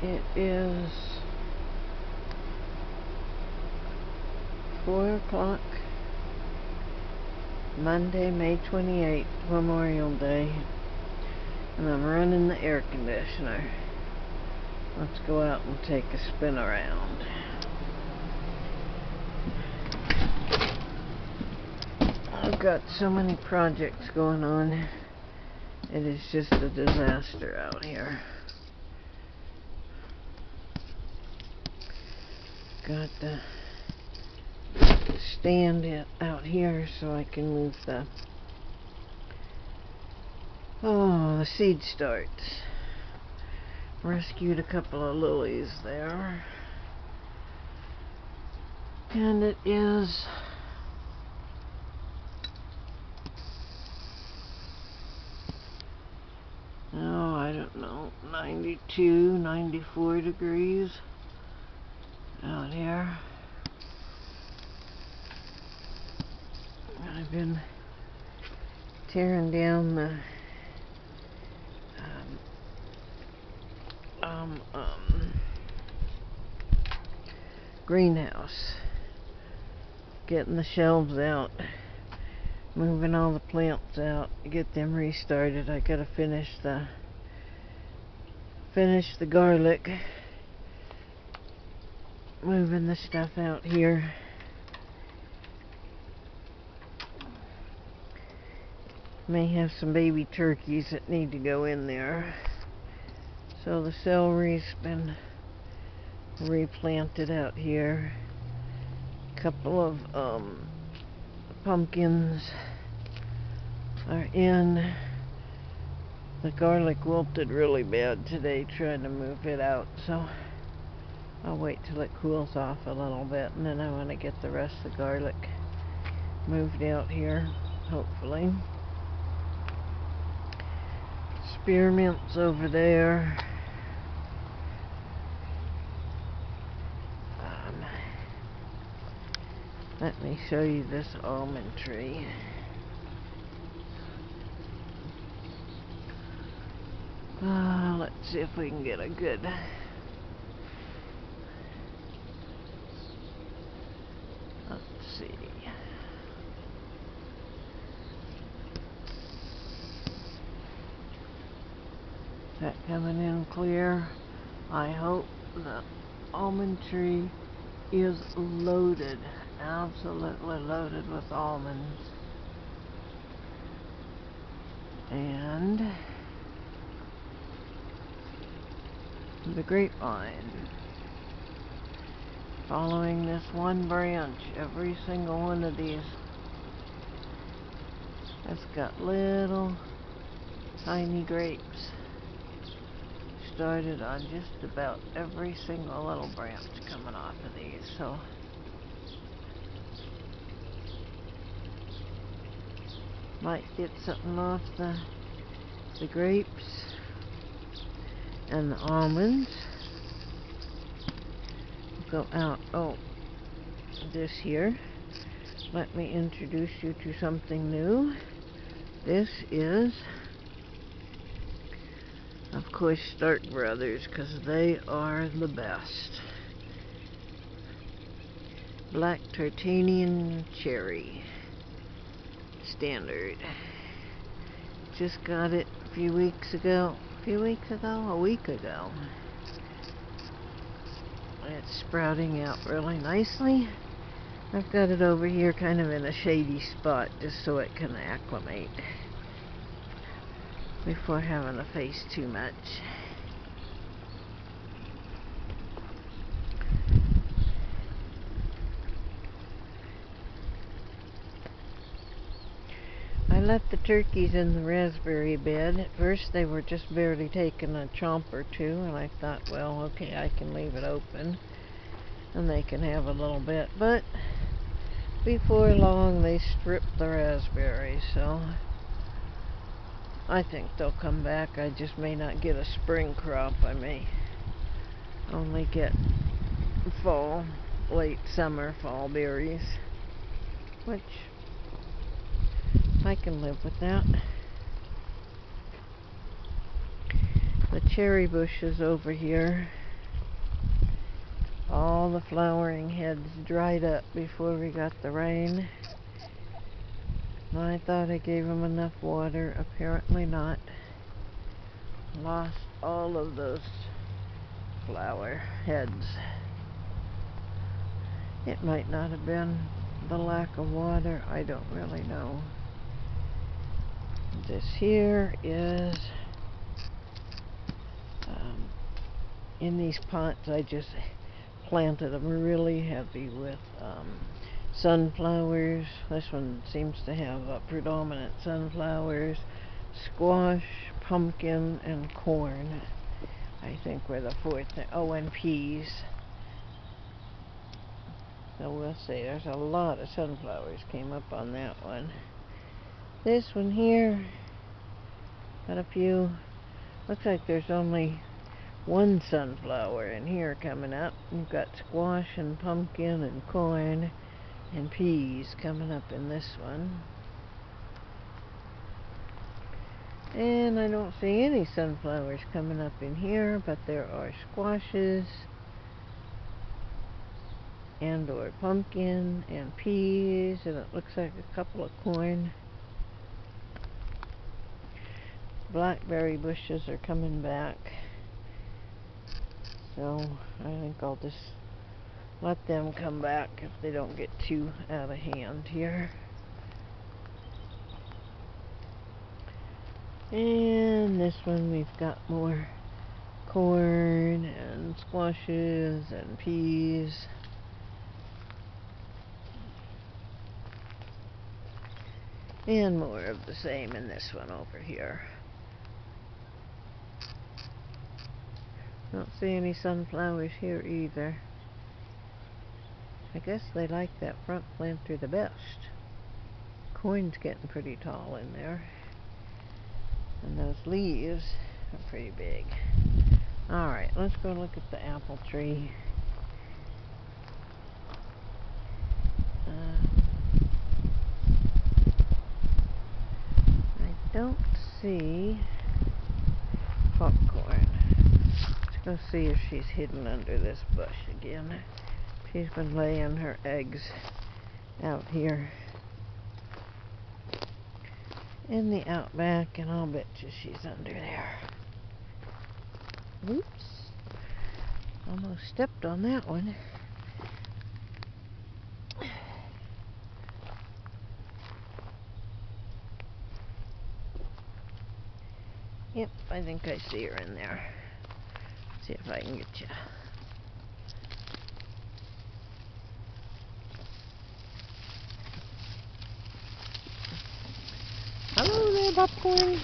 It is 4 o'clock, Monday, May 28th, Memorial Day, and I'm running the air conditioner. Let's go out and take a spin around. I've got so many projects going on. It is just a disaster out here. Got the stand out here so I can move the seed starts. Rescued a couple of lilies there. And it is I don't know, 92, 94 degrees out here. I've been tearing down the greenhouse, getting the shelves out, moving all the plants out, get them restarted. I gotta finish the garlic, moving the stuff out here. May have some baby turkeys that need to go in there. So the celery's been replanted out here. A couple of pumpkins are in. The garlic wilted really bad today trying to move it out, so I'll wait till it cools off a little bit, and then I want to get the rest of the garlic moved out here, hopefully. Spearmint's over there. Let me show you this almond tree. Let's see if we can get a good let's see. Is that coming in clear? I hope the almond tree is loaded, absolutely loaded with almonds. And the grapevine, following this one branch, every single one of these has got little tiny grapes started on just about every single little branch coming off of these. So might get something off the grapes and the almonds. Go out. Oh, this here. Let me introduce you to something new. This is, of course, Stark Brothers, because they are the best. Black Tartanian Cherry Standard. Just got it a week ago. It's sprouting out really nicely. I've got it over here kind of in a shady spot just so it can acclimate before having to face too much. I left the turkeys in the raspberry bed. At first they were just barely taking a chomp or two, and I thought, well, okay, I can leave it open and they can have a little bit. But before long they stripped the raspberries, so I think they'll come back. I just may not get a spring crop. I may only get fall, late summer fall berries, which I can live with that. The cherry bushes over here All the flowering heads dried up before we got the rain. I thought I gave them enough water. Apparently not. Lost all of those flower heads. It might not have been the lack of water. I don't really know. This here is in these pots. I just planted them really heavy with sunflowers. This one seems to have predominant sunflowers, squash, pumpkin, and corn. I think were the fourth thing. Oh, and peas. So we'll see. There's a lot of sunflowers came up on that one. This one here, got a few. Looks like there's only one sunflower in here coming up. We've got squash and pumpkin and corn and peas coming up in this one. And I don't see any sunflowers coming up in here, but there are squashes and or pumpkin and peas, and it looks like a couple of corn. Blackberry bushes are coming back, so I think I'll just let them come back if they don't get too out of hand here. And this one we've got more corn and squashes and peas. And more of the same in this one over here. Don't see any sunflowers here either. I guess they like that front planter the best. Corn's getting pretty tall in there. And those leaves are pretty big. Alright, let's go look at the apple tree. I don't see popcorn. Let's go see if she's hidden under this bush again. She's been laying her eggs out here in the outback, and I'll bet you she's under there. Oops. Almost stepped on that one. Yep, I think I see her in there. See if I can get you. Hello there, popcorn.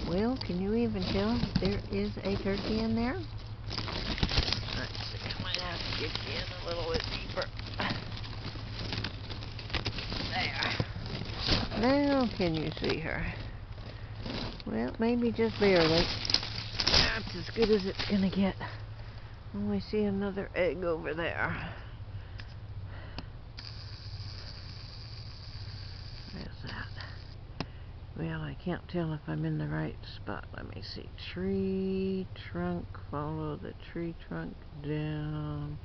Well, can you even tell if there is a turkey in there? Let's see, I might have to get you in a little bit deeper. There. Now can you see her? Well, maybe just barely. That's as good as it's gonna get. Only see another egg over there. Where's that? Well, I can't tell if I'm in the right spot. Let me see. Tree trunk. Follow the tree trunk down.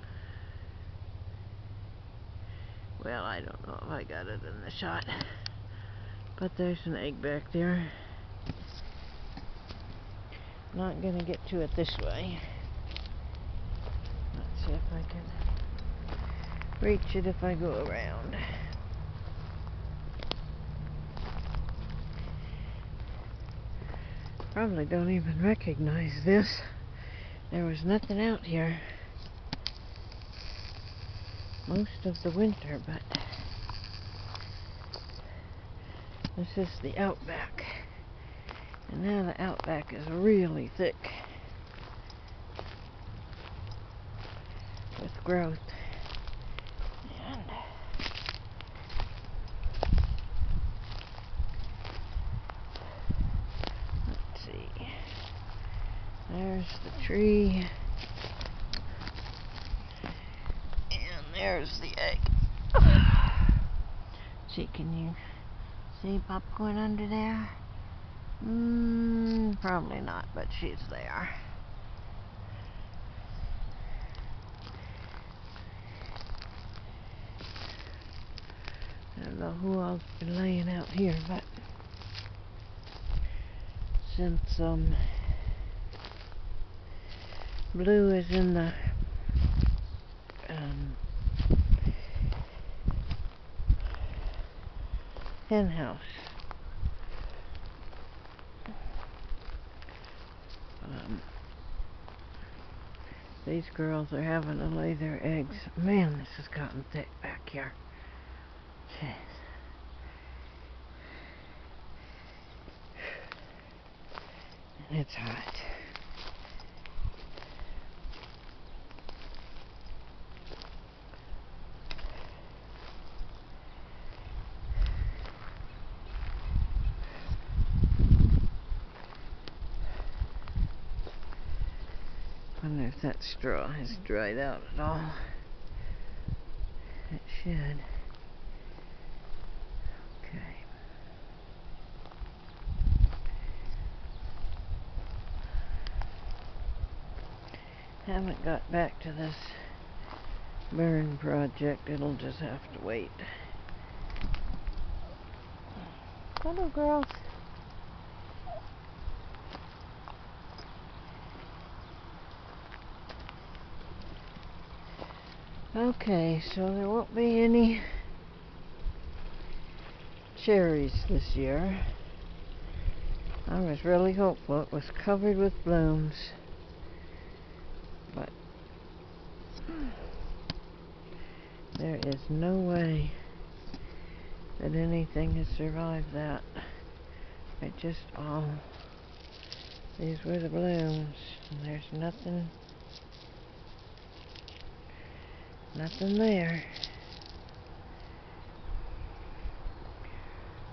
Well, I don't know if I got it in the shot. But there's an egg back there. Not gonna get to it this way. Let's see if I can reach it if I go around. Probably don't even recognize this. There was nothing out here most of the winter, but this is the outback. And now the outback is really thick with growth. And let's see. There's the tree. And there's the egg. See, can you see popcorn under there? Probably not, but she's there. I don't know who else been laying out here, but since Blue is in the hen house, these girls are having to lay their eggs. Man, this has gotten thick back here. Jeez. And it's hot. I wonder if that straw has dried out at all. It should. Okay. Haven't got back to this burn project. It'll just have to wait. Hello, girls. Okay, so there won't be any cherries this year. I was really hopeful. It was covered with blooms, but there is no way that anything has survived that. It just all, these were the blooms, and there's nothing there.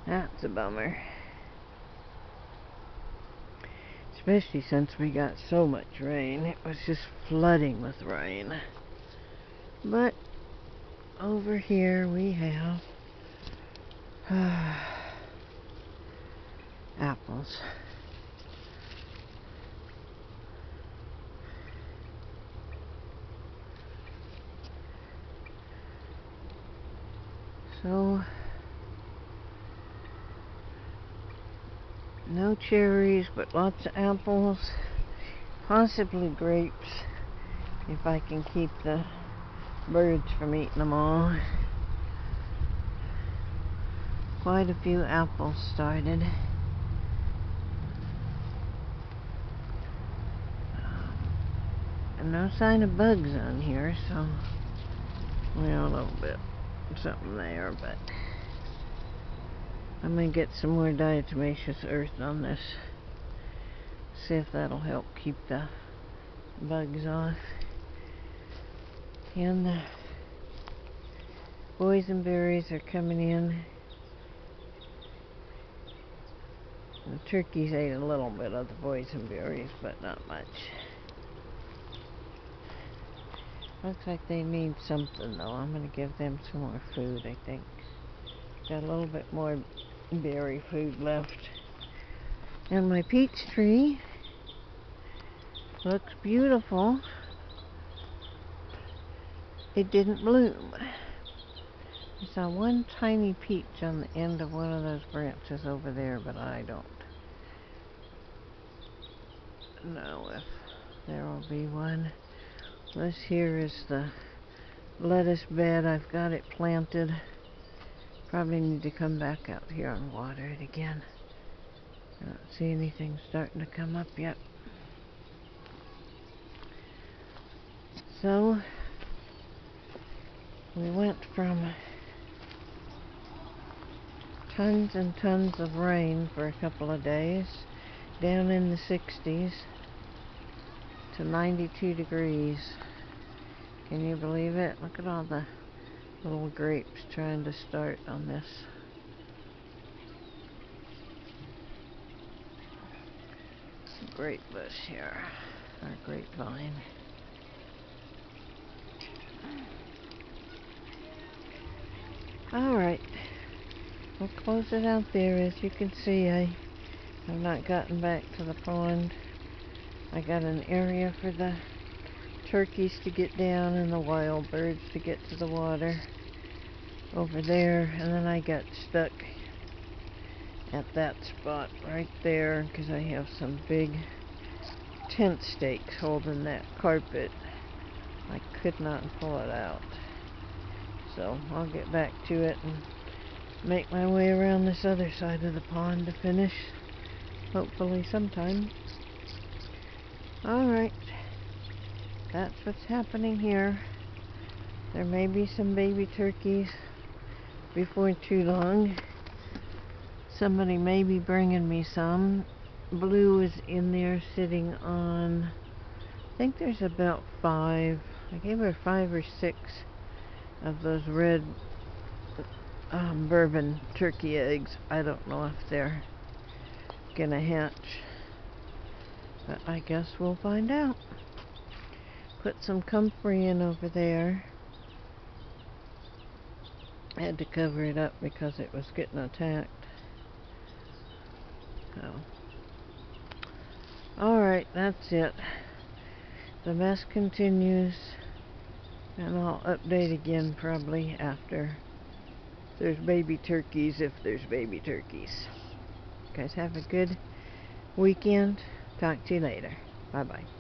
That's a bummer. Especially since we got so much rain. It was just flooding with rain. But over here we have apples. So, no cherries, but lots of apples, possibly grapes, if I can keep the birds from eating them all. Quite a few apples started. And no sign of bugs on here, so, well, a little bit something there, but I'm going to get some more diatomaceous earth on this. See if that'll help keep the bugs off. And the boysenberries are coming in. The turkeys ate a little bit of the boysenberries, but not much. Looks like they need something, though. I'm going to give them some more food, I think. Got a little bit more berry food left. And my peach tree looks beautiful. It didn't bloom. I saw one tiny peach on the end of one of those branches over there, but I don't know if there will be one. This here is the lettuce bed. I've got it planted. Probably need to come back out here and water it again. I don't see anything starting to come up yet. So, we went from tons and tons of rain for a couple of days, down in the 60s, to 92 degrees. Can you believe it? Look at all the little grapes trying to start on this. Grape bush here, our grapevine. Alright, we'll close it out there. As you can see, I've not gotten back to the pond. I got an area for the turkeys to get down and the wild birds to get to the water. over there, and then I got stuck at that spot right there because I have some big tent stakes holding that carpet. I could not pull it out. So I'll get back to it and make my way around this other side of the pond to finish, hopefully sometime. Alright, that's what's happening here. There may be some baby turkeys before too long. Somebody may be bringing me some. Blue is in there sitting on, I think there's about 5. I gave her 5 or 6 of those red bourbon turkey eggs. I don't know if they're gonna hatch, but I guess we'll find out. Put some comfrey in over there. I had to cover it up because it was getting attacked. So, alright, that's it. The mess continues, and I'll update again probably after there's baby turkeys, if there's baby turkeys. You guys have a good weekend. Talk to you later. Bye bye.